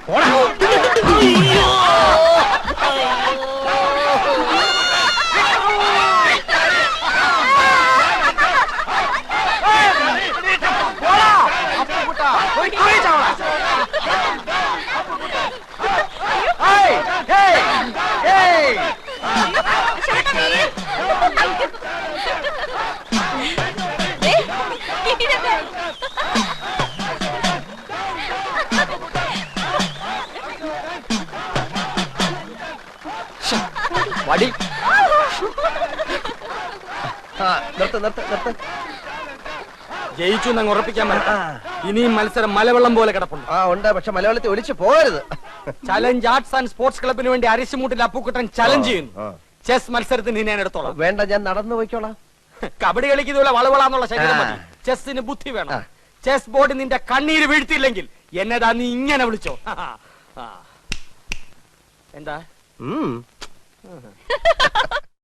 വടി ജയിച്ചു എന്നങ്ങ് ഉറപ്പിക്കാൻ പറ്റും. ഇനിയും മത്സരം മലവെള്ളം പോലെ കിടപ്പുണ്ട്. ഉണ്ട്, പക്ഷെ മലയാളത്തിൽ ഒലിച്ചു പോകരുത്. ചലഞ്ച് ആർട്സ് ആൻഡ് സ്പോർട്സ് ക്ലബിന് വേണ്ടി അരിശുമൂട്ടിൽ അപ്പുക്കുട്ടൻ ചലഞ്ച് ചെയ്യുന്നു. ചെസ് മത്സരത്തിന് ഞാൻ എടുത്തോളാം. വേണ്ട, ഞാൻ നടന്നു പോയിക്കോളാം. കബഡി കളിക്കുന്നതുപോലെ വളവളാന്നുള്ള ശരീരം മതി. ചെസ്സിന് ബുദ്ധി വേണം. ചെസ് ബോർഡ് നിന്റെ കണ്ണീര് വീഴ്ത്തിയില്ലെങ്കിൽ എന്നതാ നീ ഇങ്ങനെ വിളിച്ചോ. എന്താ